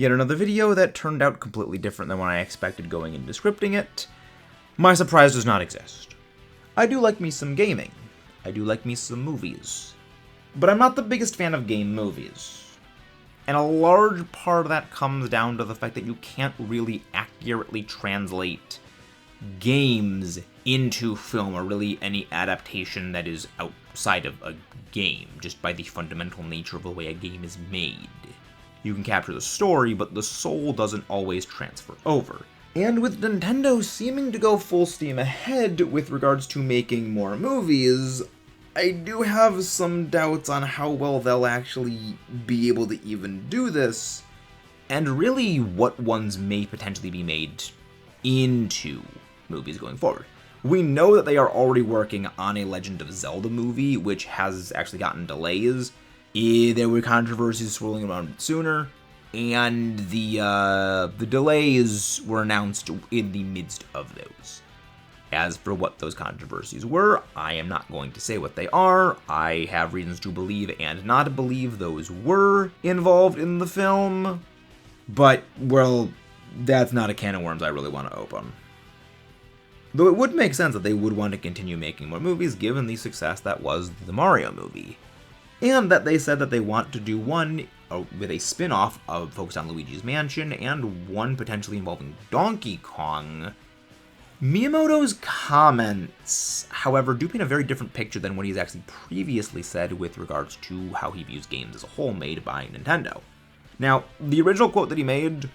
Yet another video that turned out completely different than what I expected going into scripting it. My surprise does not exist. I do like me some gaming. I do like me some movies. But I'm not the biggest fan of game movies. And a large part of that comes down to the fact that you can't really accurately translate games into film, or really any adaptation that is outside of a game, just by the fundamental nature of the way a game is made. You can capture the story, but the soul doesn't always transfer over. And with Nintendo seeming to go full steam ahead with regards to making more movies, I do have some doubts on how well they'll actually be able to even do this, and really what ones may potentially be made into movies going forward. We know that they are already working on a Legend of Zelda movie, which has actually gotten delays. There were controversies swirling around it sooner, and the delays were announced in the midst of those. As for what those controversies were, I am not going to say what they are. I have reasons to believe and not believe those were involved in the film, but, well, that's not a can of worms I really want to open. Though it would make sense that they would want to continue making more movies given the success that was the Mario movie. And that they said that they want to do one with a spin-off focused on Luigi's Mansion, and one potentially involving Donkey Kong. Miyamoto's comments, however, do paint a very different picture than what he's actually previously said with regards to how he views games as a whole made by Nintendo. Now, the original quote that he made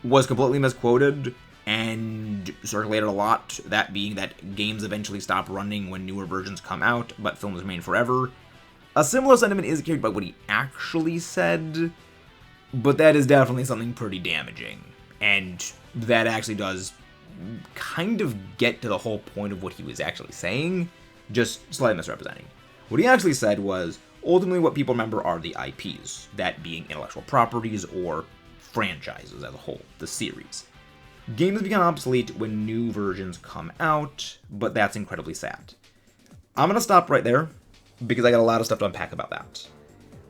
was completely misquoted and circulated a lot, that being that games eventually stop running when newer versions come out, but films remain forever. A similar sentiment is carried by what he actually said, but that is definitely something pretty damaging, and that actually does kind of get to the whole point of what he was actually saying, just slightly misrepresenting. What he actually said was, ultimately what people remember are the IPs, that being intellectual properties or franchises as a whole, the series. Games become obsolete when new versions come out, but that's incredibly sad. I'm gonna stop right there, because I got a lot of stuff to unpack about that.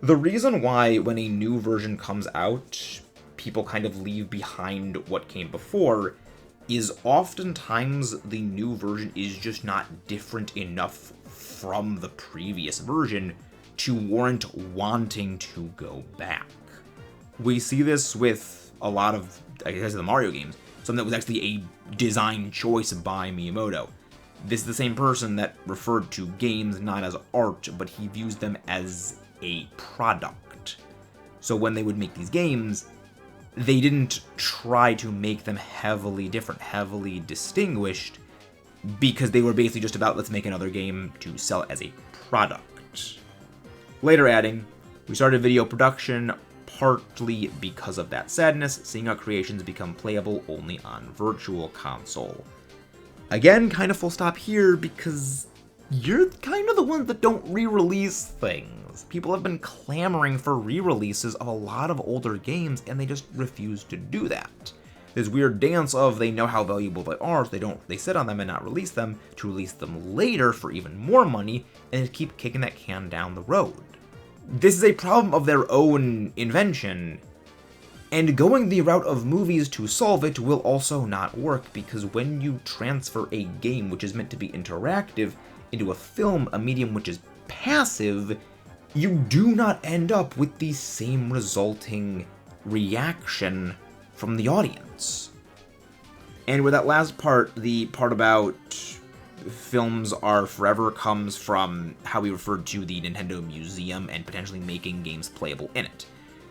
The reason why when a new version comes out, people kind of leave behind what came before is oftentimes the new version is just not different enough from the previous version to warrant wanting to go back. We see this with a lot of, I guess, the Mario games, something that was actually a design choice by Miyamoto. This is the same person that referred to games not as art, but he views them as a product. So when they would make these games, they didn't try to make them heavily different, heavily distinguished, because they were basically just about, let's make another game to sell it as a product. Later adding, we started video production partly because of that sadness, seeing our creations become playable only on Virtual Console. Again, kind of full stop here, because you're kind of the ones that don't re-release things. People have been clamoring for re-releases of a lot of older games, and they just refuse to do that. This weird dance of they know how valuable they are, so they sit on them and not release them, to release them later for even more money, and just keep kicking that can down the road. This is a problem of their own invention, and going the route of movies to solve it will also not work, because when you transfer a game which is meant to be interactive into a film, a medium which is passive, you do not end up with the same resulting reaction from the audience. And with that last part, the part about films are forever, comes from how we referred to the Nintendo Museum and potentially making games playable in it.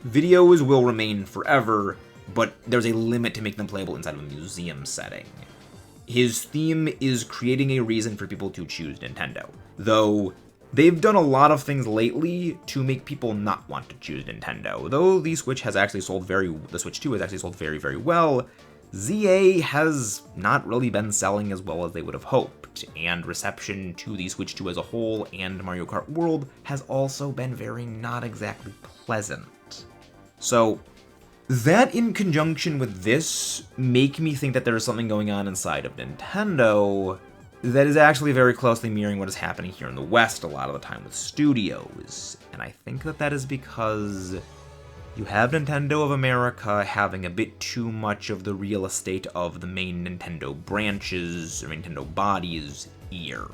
Videos will remain forever, but there's a limit to making them playable inside of a museum setting. His theme is creating a reason for people to choose Nintendo, though they've done a lot of things lately to make people not want to choose Nintendo. Though the Switch 2 has actually sold very well, ZA has not really been selling as well as they would have hoped, and reception to the Switch 2 as a whole and Mario Kart World has also been very not exactly pleasant. So that, in conjunction with this, make me think that there is something going on inside of Nintendo that is actually very closely mirroring what is happening here in the West a lot of the time with studios. And I think that that is because You have Nintendo of America having a bit too much of the real estate of the main Nintendo branches, or Nintendo bodies, ear.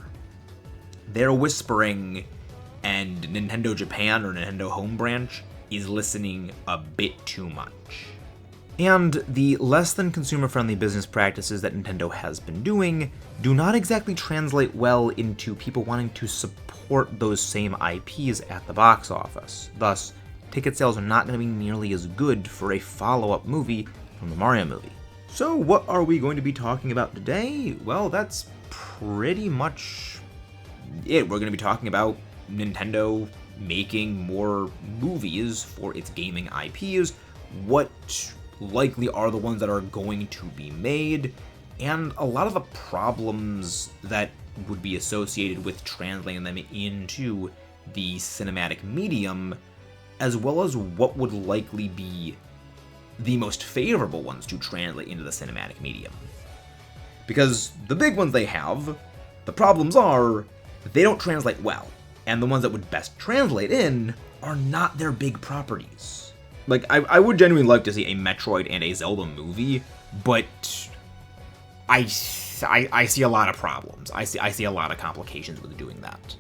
They're whispering, and Nintendo Japan, or Nintendo Home Branch, is listening a bit too much. And the less than consumer-friendly business practices that Nintendo has been doing do not exactly translate well into people wanting to support those same IPs at the box office. Thus, ticket sales are not going to be nearly as good for a follow-up movie from the Mario movie. So what are we going to be talking about today? Well, that's pretty much it. We're going to be talking about Nintendo making more movies for its gaming IPs, what likely are the ones that are going to be made, and a lot of the problems that would be associated with translating them into the cinematic medium, as well as what would likely be the most favorable ones to translate into the cinematic medium. Because the big ones they have, the problems are, they don't translate well, and the ones that would best translate in are not their big properties. Like, I would genuinely like to see a Metroid and a Zelda movie, but I see a lot of problems. I see a lot of complications with doing that.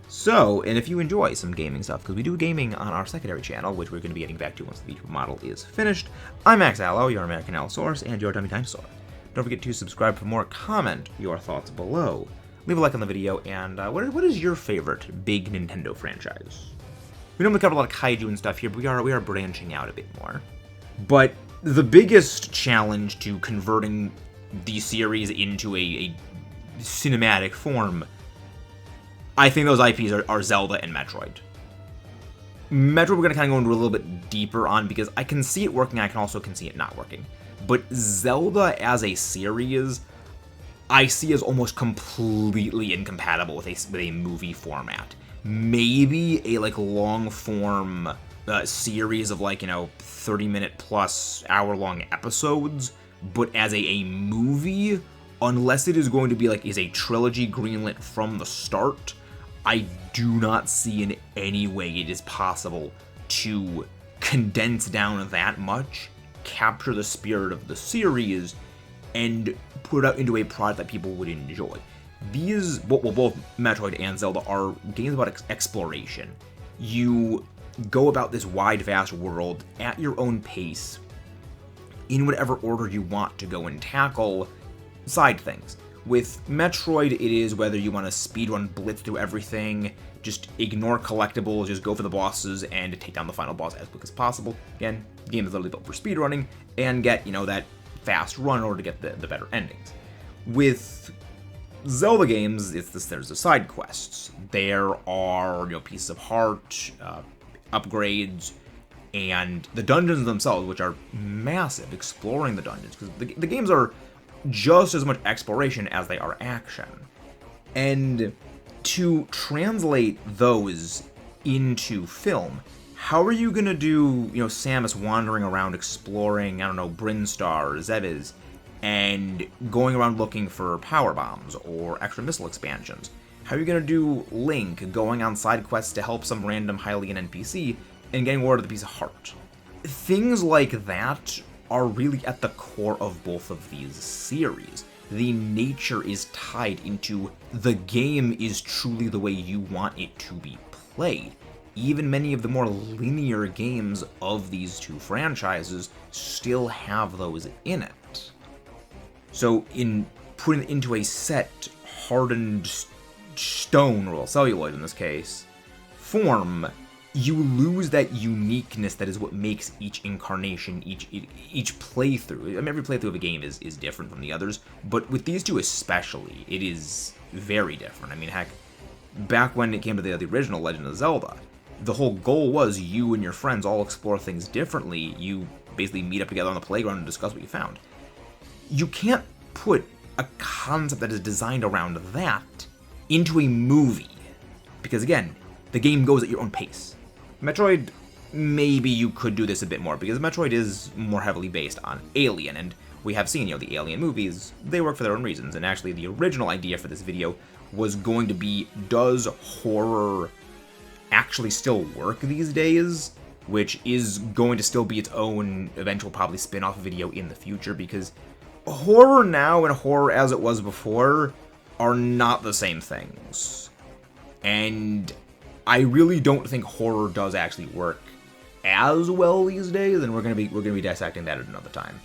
So, and if you enjoy some gaming stuff, because we do gaming on our secondary channel, which we're going to be getting back to once the video model is finished, I'm Max Allo, your American Allosaurus, and your Dummy Dinosaur. Don't forget to subscribe for more, comment your thoughts below, leave a like on the video, and what is your favorite big Nintendo franchise? We normally cover a lot of kaiju and stuff here, but we are branching out a bit more. But the biggest challenge to converting the series into a cinematic form, I think those IPs are Zelda and Metroid. Metroid we're going to kind of go into a little bit deeper on, because I can see it working, I can also see it not working. But Zelda as a series, I see as almost completely incompatible with a movie format. Maybe a long form series of 30-minute plus hour-long episodes, but as a movie, unless it is going to be is a trilogy greenlit from the start, I do not see in any way it is possible to condense down that much, capture the spirit of the series, and put it out into a product that people would enjoy. These, well, both Metroid and Zelda are games about exploration. You go about this wide, vast world at your own pace, in whatever order you want to go and tackle side things. With Metroid, it is whether you want to speedrun blitz through everything, just ignore collectibles, just go for the bosses, and take down the final boss as quick as possible. Again, the game is literally built for speedrunning, and get, that fast run in order to get the better endings. With Zelda games, there's the side quests. There are, pieces of heart, upgrades, and the dungeons themselves, which are massive, exploring the dungeons, because the games are just as much exploration as they are action. And to translate those into film, how are you gonna do, Samus wandering around exploring, Brinstar or Zebes, and going around looking for power bombs or extra missile expansions? How are you gonna do Link going on side quests to help some random Hylian NPC and getting word of the piece of heart? Things like that are really at the core of both of these series. The nature is tied into the game is truly the way you want it to be played. Even many of the more linear games of these two franchises still have those in it. So in putting it into a set, hardened stone, or celluloid in this case, form, you lose that uniqueness that is what makes each incarnation, each playthrough. I mean, every playthrough of a game is different from the others, but with these two especially, it is very different. I mean, heck, back when it came to the original Legend of Zelda, the whole goal was you and your friends all explore things differently. You basically meet up together on the playground and discuss what you found. You can't put a concept that is designed around that into a movie, because again, the game goes at your own pace. Metroid, maybe you could do this a bit more, because Metroid is more heavily based on Alien, and we have seen, the Alien movies, they work for their own reasons, and actually the original idea for this video was going to be, does horror actually still work these days? which is going to still be its own eventual probably spin-off video in the future, because horror now and horror as it was before are not the same things. And I really don't think horror does actually work as well these days, and we're gonna be dissecting that at another time.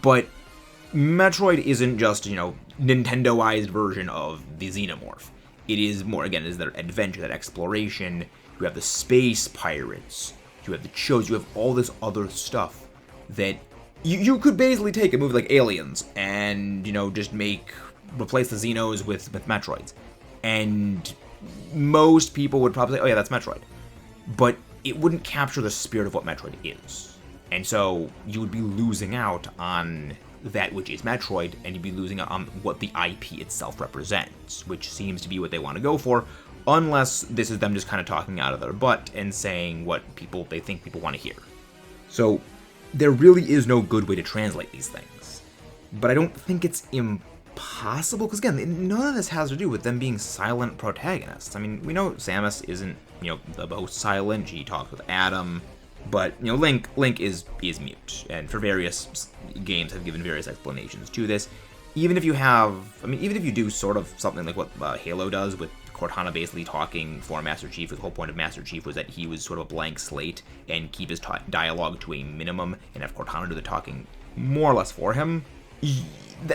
But Metroid isn't just, Nintendo-ized version of the Xenomorph. It is more, again, is that adventure, that exploration. You have the space pirates, you have the shows, you have all this other stuff that you could basically take a movie like Aliens and, just replace the Xenos with Metroids. And most people would probably say, oh yeah, that's Metroid. But it wouldn't capture the spirit of what Metroid is. And so you would be losing out on that which is Metroid, and you'd be losing out on what the IP itself represents, which seems to be what they want to go for, unless this is them just kind of talking out of their butt and saying what they think people want to hear. So there really is no good way to translate these things. But I don't think it's impossible, because again, none of this has to do with them being silent protagonists. I mean, we know Samus isn't, the most silent. She talks with Adam. But, Link is mute, and for various games have given various explanations to this. Even if you do sort of something like what Halo does, with Cortana basically talking for Master Chief, the whole point of Master Chief was that he was sort of a blank slate, and keep his dialogue to a minimum, and have Cortana do the talking more or less for him.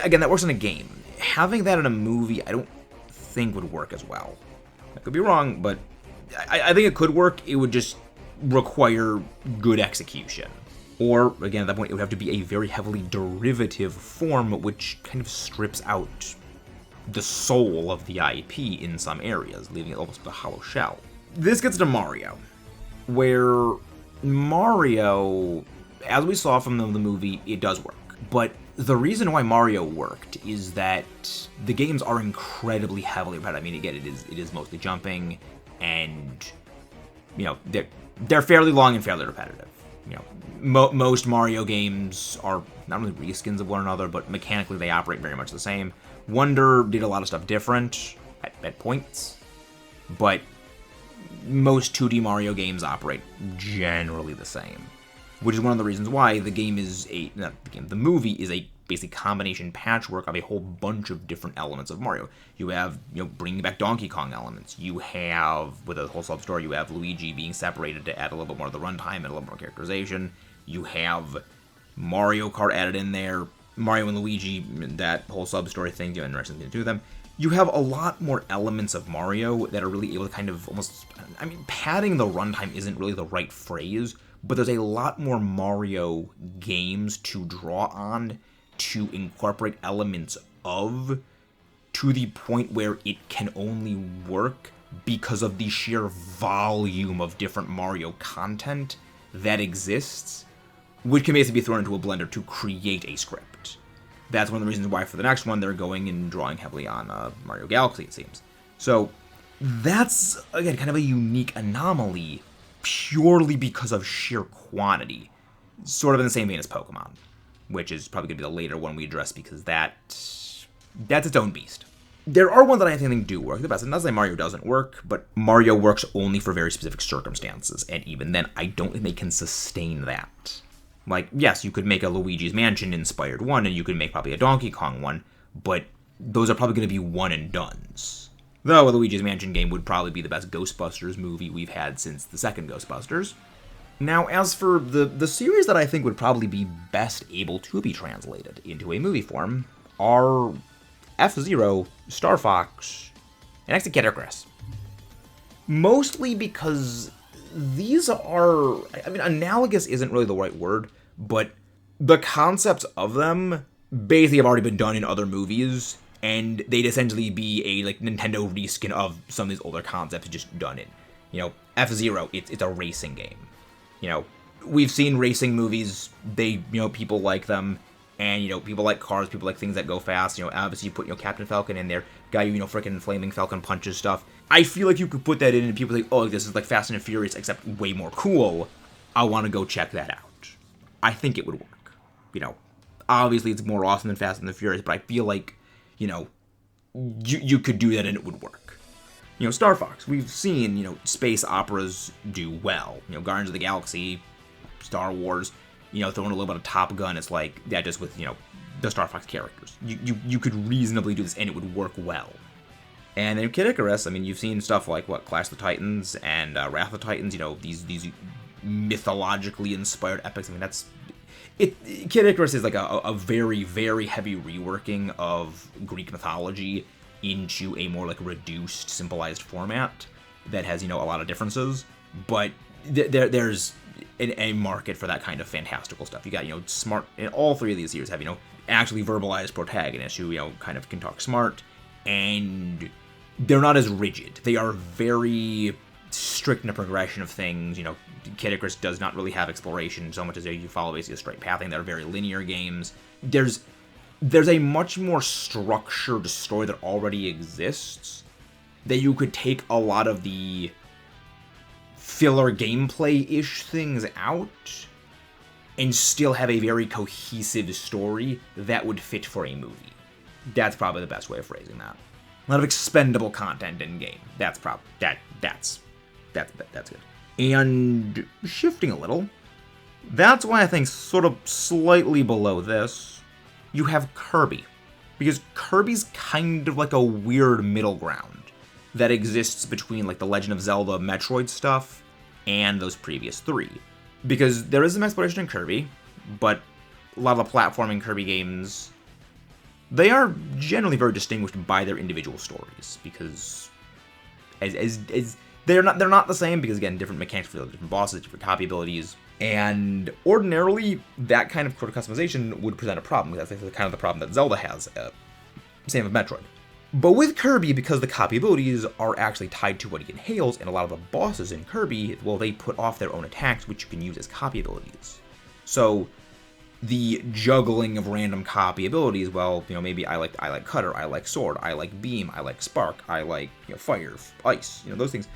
Again, that works in a game. Having that in a movie, I don't think would work as well. I could be wrong, but I think it could work. It would just require good execution. Or, again, at that point, it would have to be a very heavily derivative form, which kind of strips out the soul of the IP in some areas, leaving it almost a hollow shell. This gets to Mario, where Mario, as we saw from the movie, it does work. But the reason why Mario worked is that the games are incredibly heavily repetitive. I mean, again, it is mostly jumping, and, they're fairly long and fairly repetitive. Most Mario games are not only reskins of one another, but mechanically they operate very much the same. Wonder did a lot of stuff different at points, but most 2D Mario games operate generally the same, which is one of the reasons why the movie is a basic combination patchwork of a whole bunch of different elements of Mario. You have, bringing back Donkey Kong elements. You have, with a whole sub-story, you have Luigi being separated to add a little bit more of the runtime and a little more characterization. You have Mario Kart added in there, Mario and Luigi, that whole sub-story thing, and the rest of them to do them. You have a lot more elements of Mario that are really able to kind of almost, padding the runtime isn't really the right phrase, but there's a lot more Mario games to draw on, to incorporate elements of, to the point where it can only work because of the sheer volume of different Mario content that exists, which can basically be thrown into a blender to create a script. That's one of the reasons why for the next one they're going and drawing heavily on Mario Galaxy, it seems. So that's, again, kind of a unique anomaly purely because of sheer quantity. Sort of in the same vein as Pokemon, which is probably going to be the later one we address, because that's its own beast. There are ones that I think do work the best. And not to say Mario doesn't work, but Mario works only for very specific circumstances, and even then, I don't think they can sustain that. Like, yes, you could make a Luigi's Mansion-inspired one, and you could make probably a Donkey Kong one, but those are probably going to be one-and-dones. Though a Luigi's Mansion game would probably be the best Ghostbusters movie we've had since the second Ghostbusters. Now, as for the series that I think would probably be best able to be translated into a movie form are F-Zero, Star Fox, and actually Kid Icarus. Mostly because these are, analogous isn't really the right word, but the concepts of them basically have already been done in other movies, and they'd essentially be a Nintendo reskin of some of these older concepts just done in. F-Zero, it's a racing game. We've seen racing movies, people like them, and, people like cars, people like things that go fast. Obviously you put, Captain Falcon in there, guy who, frickin' Flaming Falcon punches stuff. I feel like you could put that in and people think, oh, this is like Fast and Furious, except way more cool. I want to go check that out. I think it would work. Obviously it's more awesome than Fast and the Furious, but I feel like, you could do that and it would work. Star Fox. We've seen, space operas do well. Guardians of the Galaxy, Star Wars, throwing a little bit of Top Gun. It's like, yeah, just with, the Star Fox characters. You could reasonably do this and it would work well. And in Kid Icarus, I mean, you've seen stuff like, Clash of the Titans and Wrath of the Titans, these mythologically inspired epics. I mean, Kid Icarus is like a very, very heavy reworking of Greek mythology into a more reduced, simplified format that has, a lot of differences. But there's a market for that kind of fantastical stuff. You got, smart, in all three of these series have, actually verbalized protagonists who, kind of can talk smart, and they're not as rigid. They are very strict in the progression of things. Kid Icarus does not really have exploration so much as you follow basically a straight pathing. They're very linear games. There's a much more structured story that already exists that you could take a lot of the filler gameplay-ish things out and still have a very cohesive story that would fit for a movie. That's probably the best way of phrasing that. A lot of expendable content in game. That's good. And shifting a little, that's why I think sort of slightly below this, you have Kirby. Because Kirby's kind of like a weird middle ground that exists between the Legend of Zelda Metroid stuff and those previous three. Because there is some exploration in Kirby, but a lot of the platforming Kirby games, they are generally very distinguished by their individual stories. Because as they're not the same, because again, different mechanics for different bosses, different copy abilities, and ordinarily that kind of customization would present a problem, because that's kind of the problem that Zelda has. Same with Metroid. But with Kirby, because the copy abilities are actually tied to what he inhales, and a lot of the bosses in Kirby, well, they put off their own attacks, which you can use as copy abilities. So the juggling of random copy abilities, well, maybe I like Cutter, I like Sword, I like Beam, I like Spark, I like Fire, Ice, those things.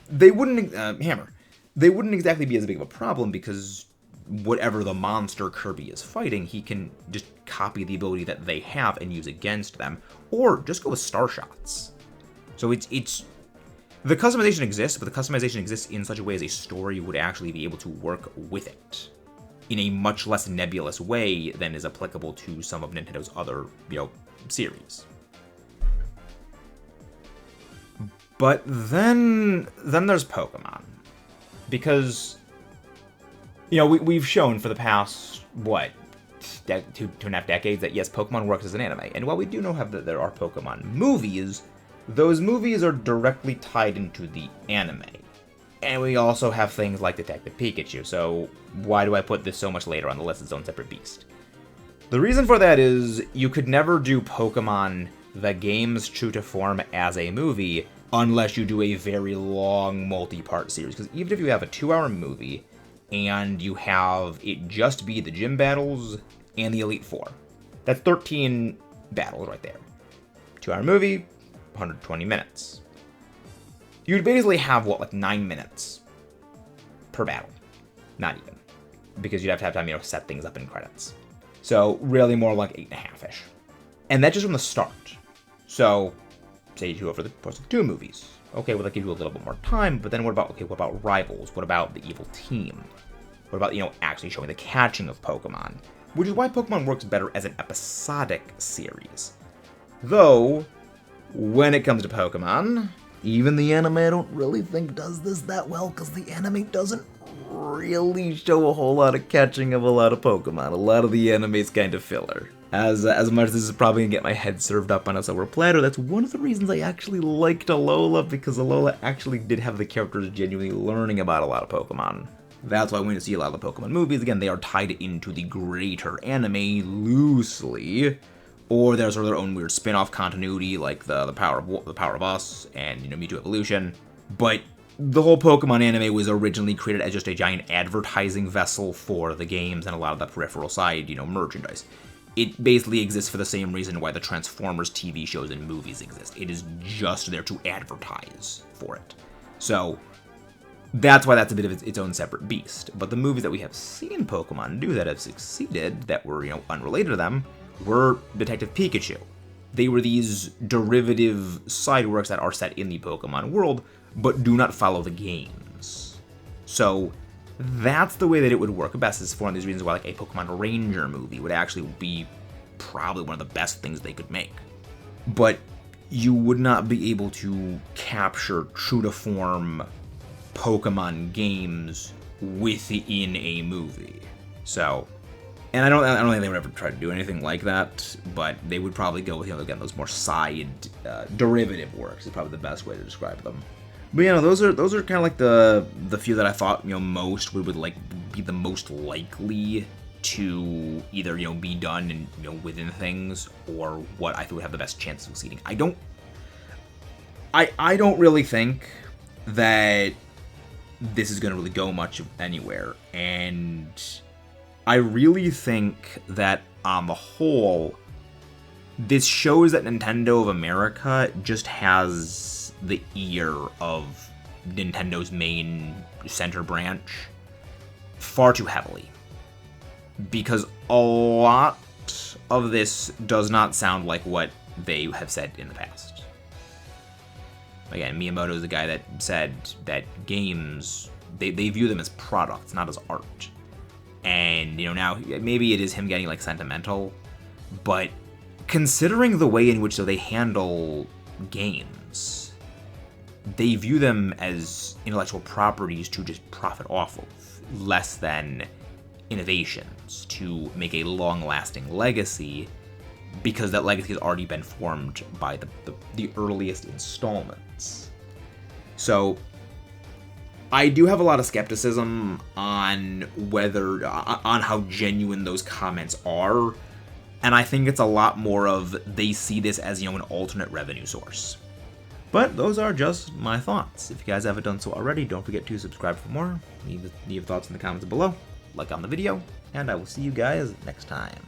They wouldn't Hammer. They wouldn't exactly be as big of a problem, because whatever the monster Kirby is fighting, he can just copy the ability that they have and use against them, or just go with Star Shots. So it's the customization exists, but the customization exists in such a way as a story would actually be able to work with it in a much less nebulous way than is applicable to some of Nintendo's other, series. But then there's Pokemon. Because, we've shown for the past, two and a half decades that, yes, Pokemon works as an anime. And while we do know that there are Pokemon movies, those movies are directly tied into the anime. And we also have things like Detective Pikachu, so why do I put this so much later on the list as its own separate beast? The reason for that is you could never do Pokemon the games true to form as a movie unless you do a very long multi-part series. Because even if you have a 2-hour movie and you have it just be the gym battles and the Elite Four, that's 13 battles right there. 2-hour movie, 120 minutes. You'd basically have, 9 minutes per battle. Not even. Because you'd have to have time, set things up in credits. So, really more like 8.5-ish. And that's just from the start. So, say you go for the course of 2 movies. Okay, well, that gives you a little bit more time, but then what about Rivals? What about the evil team? What about, actually showing the catching of Pokemon? Which is why Pokemon works better as an episodic series. Though, when it comes to Pokemon, even the anime I don't really think does this that well, because the anime doesn't really show a whole lot of catching of a lot of Pokemon. A lot of the anime's kind of filler. As much as this is probably gonna get my head served up on a silver platter, that's one of the reasons I actually liked Alola, because Alola actually did have the characters genuinely learning about a lot of Pokemon. That's why when you see a lot of the Pokemon movies, again, they are tied into the greater anime loosely, or there's sort of their own weird spin-off continuity, like the Power of Us and Mewtwo Evolution. But the whole Pokemon anime was originally created as just a giant advertising vessel for the games and a lot of the peripheral side, merchandise. It basically exists for the same reason why the Transformers TV shows and movies exist. It is just there to advertise for it. So that's why that's a bit of its own separate beast. But the movies that we have seen Pokemon do that have succeeded, that were, unrelated to them, were Detective Pikachu. They were these derivative side works that are set in the Pokemon world, but do not follow the games. So that's the way that it would work best, is for one of these reasons why like a Pokemon Ranger movie would actually be probably one of the best things they could make. But you would not be able to capture true to form Pokemon games within a movie. So, and I don't think they would ever try to do anything like that, but they would probably go with, again, those more side derivative works is probably the best way to describe them. But those are kind of like the few that I thought most would like be the most likely to either be done and within things, or what I think would have the best chance of succeeding. I don't really think that this is going to really go much anywhere, and I really think that on the whole, this shows that Nintendo of America just has the ear of Nintendo's main center branch far too heavily. Because a lot of this does not sound like what they have said in the past. Again, Miyamoto is the guy that said that games, they view them as products, not as art. And, now, maybe it is him getting, sentimental, but considering the way in which they handle games, they view them as intellectual properties to just profit off of, less than innovations to make a long-lasting legacy, because that legacy has already been formed by the earliest installments. So I do have a lot of skepticism on on how genuine those comments are, and I think it's a lot more of they see this as an alternate revenue source. But those are just my thoughts. If you guys haven't done so already, don't forget to subscribe for more. Leave your thoughts in the comments below, like on the video, and I will see you guys next time.